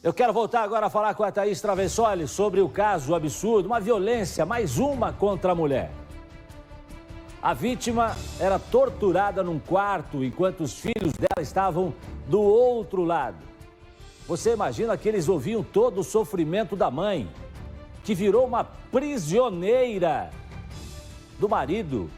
Eu quero voltar agora a falar com a Thaís Travessoli sobre o caso absurdo, uma violência, mais uma contra a mulher. A vítima era torturada num quarto enquanto os filhos dela estavam do outro lado. Você imagina que eles ouviam todo o sofrimento da mãe, que virou uma prisioneira do marido.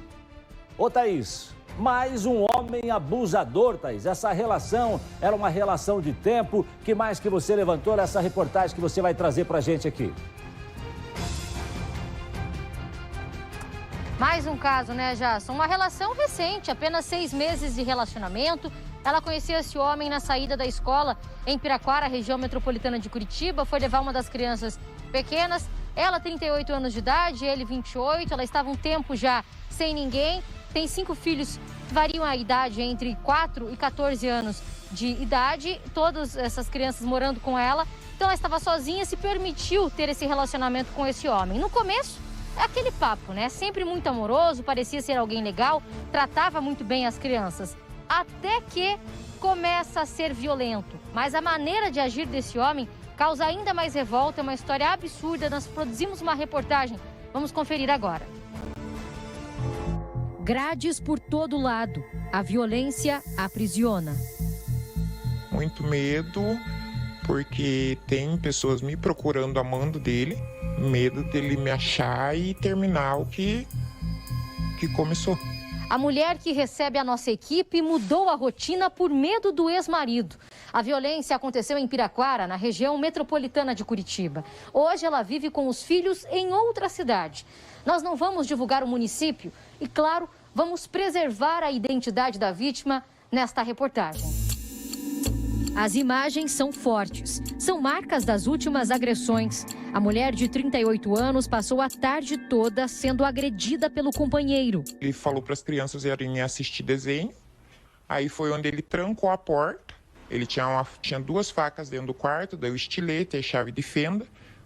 Ô Thaís, mais um homem abusador, Thaís. Essa relação era uma relação de tempo. Que mais que você levantou nessa reportagem que você vai trazer pra gente aqui? Mais um caso, né, Jasson? Uma relação recente, apenas 6 meses de relacionamento. Ela conhecia esse homem na saída da escola em Piraquara, região metropolitana de Curitiba. Foi levar uma das crianças pequenas. Ela, 38 anos de idade, ele, 28. Ela estava um tempo já sem ninguém. Tem 5 filhos que variam a idade entre 4 e 14 anos de idade. Todas essas crianças morando com ela. Então ela estava sozinha e se permitiu ter esse relacionamento com esse homem. No começo, é aquele papo, né? Sempre muito amoroso, parecia ser alguém legal, tratava muito bem as crianças. Até que começa a ser violento. Mas a maneira de agir desse homem causa ainda mais revolta, é uma história absurda. Nós produzimos uma reportagem. Vamos conferir agora. Grades por todo lado. A violência aprisiona. Muito medo, porque tem pessoas me procurando amando dele. Medo dele me achar e terminar o que começou. A mulher que recebe a nossa equipe mudou a rotina por medo do ex-marido. A violência aconteceu em Piraquara, na região metropolitana de Curitiba. Hoje ela vive com os filhos em outra cidade. Nós não vamos divulgar o município e, claro, vamos preservar a identidade da vítima nesta reportagem. As imagens são fortes. São marcas das últimas agressões. A mulher de 38 anos passou a tarde toda sendo agredida pelo companheiro. Ele falou para as crianças irem assistir desenho. Aí foi onde ele trancou a porta. Ele tinha 2 facas dentro do quarto, daí o estilete, a chave de fenda.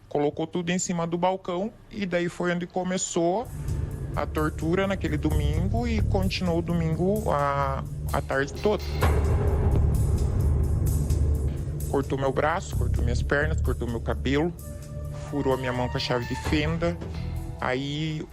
Colocou tudo em cima do balcão e daí foi onde começou a tortura naquele domingo e continuou o domingo a tarde toda. Cortou meu braço, cortou minhas pernas, cortou meu cabelo, furou a minha mão com a chave de fenda, aí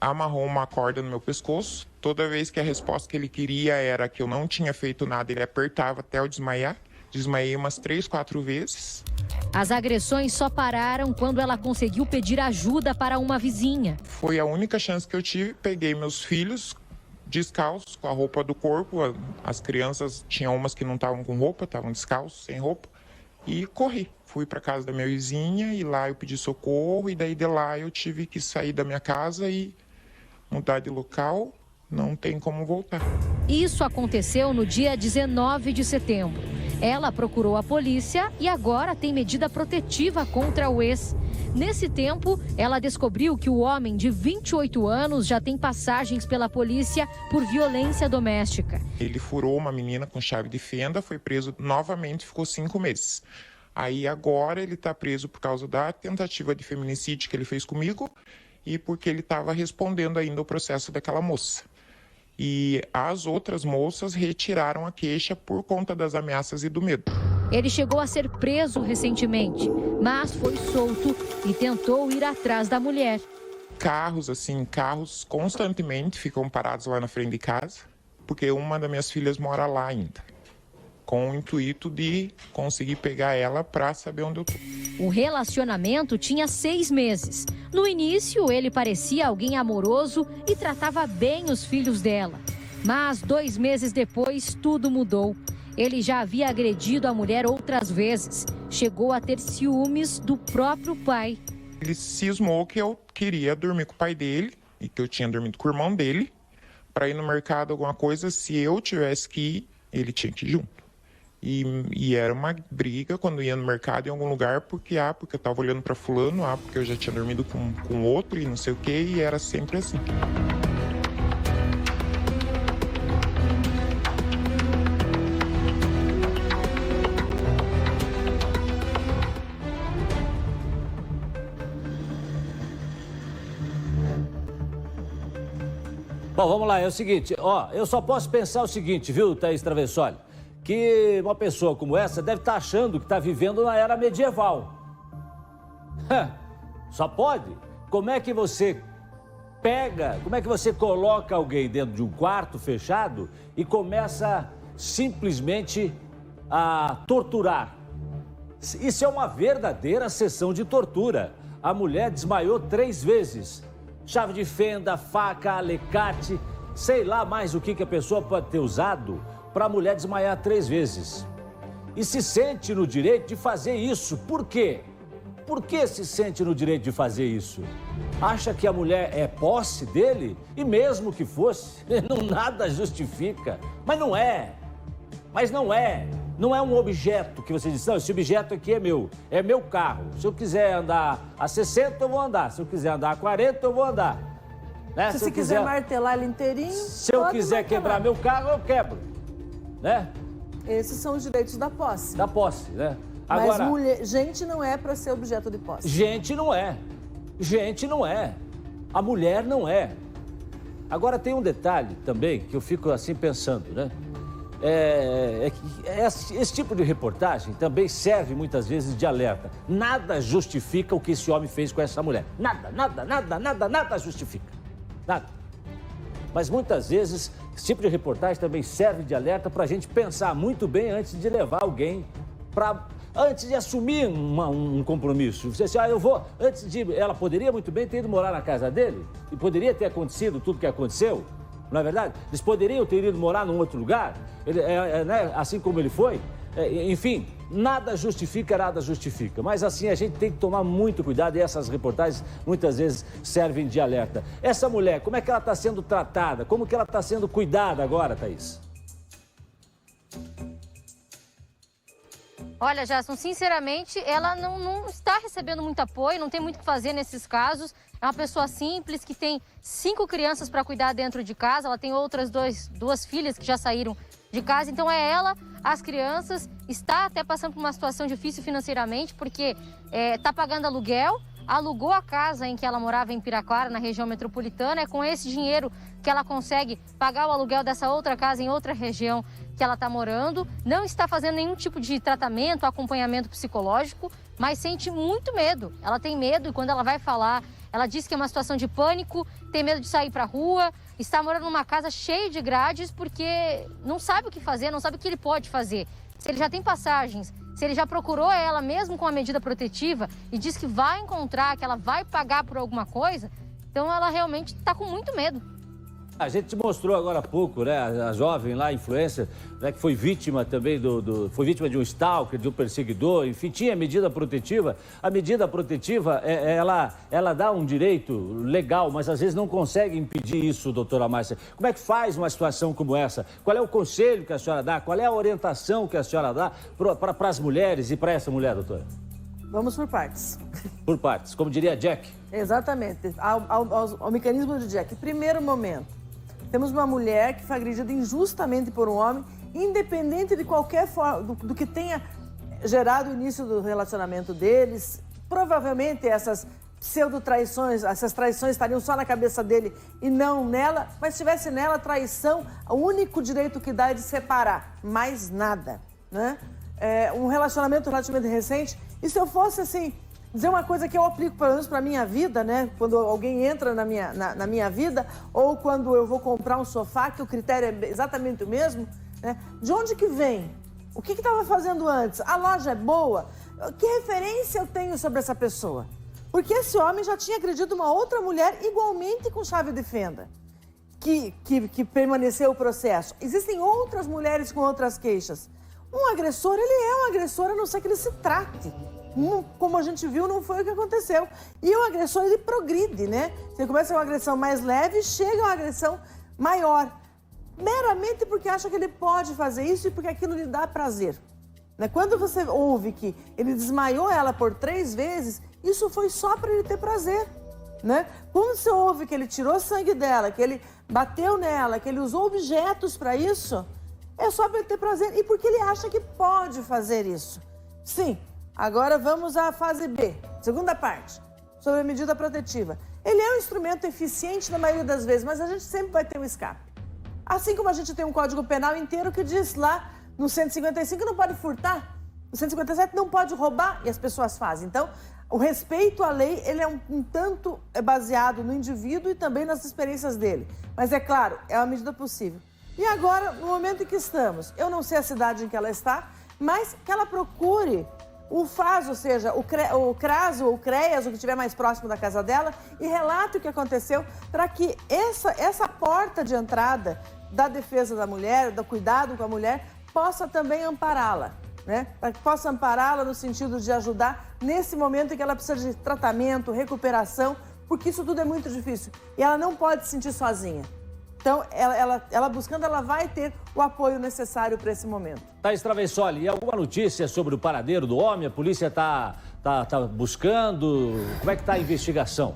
amarrou uma corda no meu pescoço. Toda vez que a resposta que ele queria era que eu não tinha feito nada, ele apertava até eu desmaiar. Desmaiei umas 3, 4 vezes. As agressões só pararam quando ela conseguiu pedir ajuda para uma vizinha. Foi a única chance que eu tive. Peguei meus filhos descalços, com a roupa do corpo. As crianças, tinham umas que não estavam com roupa, estavam descalços, sem roupa. E corri. Fui para casa da minha vizinha e lá eu pedi socorro. E daí de lá eu tive que sair da minha casa e mudar de local. Não tem como voltar. Isso aconteceu no dia 19 de setembro. Ela procurou a polícia e agora tem medida protetiva contra o ex. Nesse tempo, ela descobriu que o homem de 28 anos já tem passagens pela polícia por violência doméstica. Ele furou uma menina com chave de fenda, foi preso novamente, ficou 5 meses. Aí agora ele está preso por causa da tentativa de feminicídio que ele fez comigo e porque ele estava respondendo ainda o processo daquela moça. E as outras moças retiraram a queixa por conta das ameaças e do medo. Ele chegou a ser preso recentemente, mas foi solto e tentou ir atrás da mulher. Carros constantemente ficam parados lá na frente de casa, porque uma das minhas filhas mora lá ainda, com o intuito de conseguir pegar ela para saber onde eu tô. O relacionamento tinha 6 meses. No início, ele parecia alguém amoroso e tratava bem os filhos dela. Mas 2 meses depois, tudo mudou. Ele já havia agredido a mulher outras vezes. Chegou a ter ciúmes do próprio pai. Ele cismou que eu queria dormir com o pai dele e que eu tinha dormido com o irmão dele para ir no mercado, alguma coisa. Se eu tivesse que ir, ele tinha que ir junto. E era uma briga quando ia no mercado em algum lugar, porque eu estava olhando para fulano, porque eu já tinha dormido com outro e não sei o quê, e era sempre assim. Bom, vamos lá, é o seguinte, eu só posso pensar o seguinte, viu, Thaís Travessoli? que uma pessoa como essa deve estar achando que está vivendo na era medieval. Só pode. Como é que você coloca alguém dentro de um quarto fechado e começa simplesmente a torturar? Isso é uma verdadeira sessão de tortura. A mulher desmaiou 3 vezes. Chave de fenda, faca, alicate, sei lá mais o que a pessoa pode ter usado para a mulher desmaiar 3 vezes. E se sente no direito de fazer isso. Por quê? Por que se sente no direito de fazer isso? Acha que a mulher é posse dele? E mesmo que fosse, nada justifica. Mas não é. Não é um objeto que você diz, não, esse objeto aqui é meu carro. Se eu quiser andar a 60, eu vou andar. Se eu quiser andar a 40, eu vou andar. Né? Se você quiser martelar ele inteirinho, se eu quiser quebrar meu carro, eu quebro. Né? Esses são os direitos da posse. Da posse, né? Agora, mas gente não é para ser objeto de posse. Gente não é. A mulher não é. Agora tem um detalhe também que eu fico assim pensando, né? Esse tipo de reportagem também serve muitas vezes de alerta. Nada justifica o que esse homem fez com essa mulher. Nada justifica. Nada. Mas muitas vezes esse tipo de reportagem também serve de alerta para a gente pensar muito bem antes de levar alguém antes de assumir um compromisso. Você disse, ela poderia muito bem ter ido morar na casa dele e poderia ter acontecido tudo que aconteceu, não é verdade? Eles poderiam ter ido morar num outro lugar, né? Assim como ele foi. Enfim, nada justifica. Mas assim, a gente tem que tomar muito cuidado e essas reportagens muitas vezes servem de alerta. Essa mulher, como é que ela está sendo tratada? Como que ela está sendo cuidada agora, Thaís? Olha, Gerson, sinceramente, ela não está recebendo muito apoio, não tem muito o que fazer nesses casos. É uma pessoa simples que tem 5 crianças para cuidar dentro de casa. Ela tem outras duas filhas que já saíram de casa. Então é ela, as crianças, está até passando por uma situação difícil financeiramente, porque está pagando aluguel, alugou a casa em que ela morava em Piraquara, na região metropolitana. É com esse dinheiro que ela consegue pagar o aluguel dessa outra casa em outra região que ela está morando. Não está fazendo nenhum tipo de tratamento, acompanhamento psicológico, mas sente muito medo. Ela tem medo e quando ela vai falar, ela diz que é uma situação de pânico, tem medo de sair para a rua, está morando numa casa cheia de grades porque não sabe o que fazer, não sabe o que ele pode fazer. Se ele já tem passagens, se ele já procurou ela mesmo com a medida protetiva e diz que vai encontrar, que ela vai pagar por alguma coisa, então ela realmente está com muito medo. A gente mostrou agora há pouco, né, a jovem lá, influencer, né, que foi vítima também foi vítima de um stalker, de um perseguidor, enfim, tinha medida protetiva. A medida protetiva, ela dá um direito legal, mas às vezes não consegue impedir isso, doutora Márcia. Como é que faz uma situação como essa? Qual é o conselho que a senhora dá? Qual é a orientação que a senhora dá para as mulheres e para essa mulher, doutora? Vamos por partes. Por partes, como diria Jack. Exatamente, ao mecanismo de Jack. Primeiro momento. Temos uma mulher que foi agredida injustamente por um homem, independente de qualquer forma, do que tenha gerado o início do relacionamento deles. Provavelmente essas pseudo-traições, essas traições estariam só na cabeça dele e não nela, mas se tivesse nela traição, o único direito que dá é de separar, mais nada, né? Um relacionamento relativamente recente, e se eu fosse assim, dizer uma coisa que eu aplico, pelo menos para a minha vida, né? Quando alguém entra na minha vida, ou quando eu vou comprar um sofá, que o critério é exatamente o mesmo, né? De onde que vem? O que estava fazendo antes? A loja é boa? Que referência eu tenho sobre essa pessoa? Porque esse homem já tinha agredido uma outra mulher igualmente com chave de fenda, que permaneceu o processo. Existem outras mulheres com outras queixas. Um agressor, ele é um agressor, a não ser que ele se trate. Como a gente viu, não foi o que aconteceu. E o agressor, ele progride, né? Você começa com uma agressão mais leve e chega a uma agressão maior. Meramente porque acha que ele pode fazer isso e porque aquilo lhe dá prazer. Quando você ouve que ele desmaiou ela por 3 vezes, isso foi só para ele ter prazer, né? Quando você ouve que ele tirou sangue dela, que ele bateu nela, que ele usou objetos para isso, é só para ele ter prazer e porque ele acha que pode fazer isso. Sim. Agora vamos à fase B, segunda parte, sobre a medida protetiva. Ele é um instrumento eficiente na maioria das vezes, mas a gente sempre vai ter um escape. Assim como a gente tem um Código Penal inteiro que diz lá No 155 não pode furtar, no 157 não pode roubar e as pessoas fazem. Então, o respeito à lei, ele é um tanto baseado no indivíduo e também nas experiências dele. Mas é claro, é a medida possível. E agora, no momento em que estamos, eu não sei a cidade em que ela está, mas que ela procure o FAS, ou seja, o CRAS ou o CREAS, o que estiver mais próximo da casa dela, e relate o que aconteceu para que essa porta de entrada da defesa da mulher, do cuidado com a mulher, possa também ampará-la, né? Para que possa ampará-la no sentido de ajudar nesse momento em que ela precisa de tratamento, recuperação, porque isso tudo é muito difícil e ela não pode se sentir sozinha. Então, ela buscando, ela vai ter o apoio necessário para esse momento. Thaís Travessoli, e alguma notícia sobre o paradeiro do homem? A polícia tá buscando? Como é que está a investigação?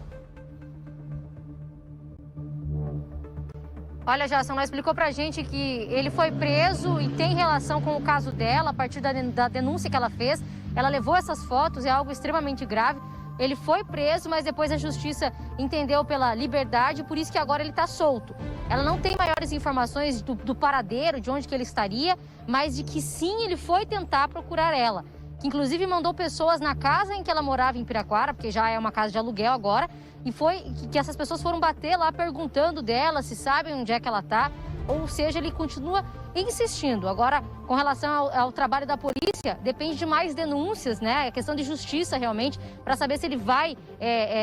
Olha, Jason, ela explicou pra gente que ele foi preso e tem relação com o caso dela, a partir da denúncia que ela fez. Ela levou essas fotos, é algo extremamente grave. Ele foi preso, mas depois a justiça entendeu pela liberdade, por isso que agora ele está solto. Ela não tem maiores informações do paradeiro, de onde que ele estaria, mas de que sim, ele foi tentar procurar ela. Que inclusive mandou pessoas na casa em que ela morava em Piraquara, porque já é uma casa de aluguel agora, e foi que essas pessoas foram bater lá perguntando dela se sabem onde é que ela está, ou seja, ele continua insistindo. Agora, com relação ao trabalho da polícia, depende de mais denúncias, né? É questão de justiça realmente, para saber se ele vai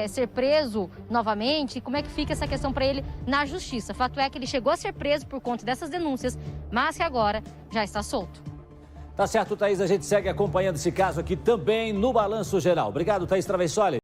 ser preso novamente e como é que fica essa questão para ele na justiça. Fato é que ele chegou a ser preso por conta dessas denúncias, mas que agora já está solto. Tá certo, Thaís, a gente segue acompanhando esse caso aqui também no Balanço Geral. Obrigado, Thaís Travessoli.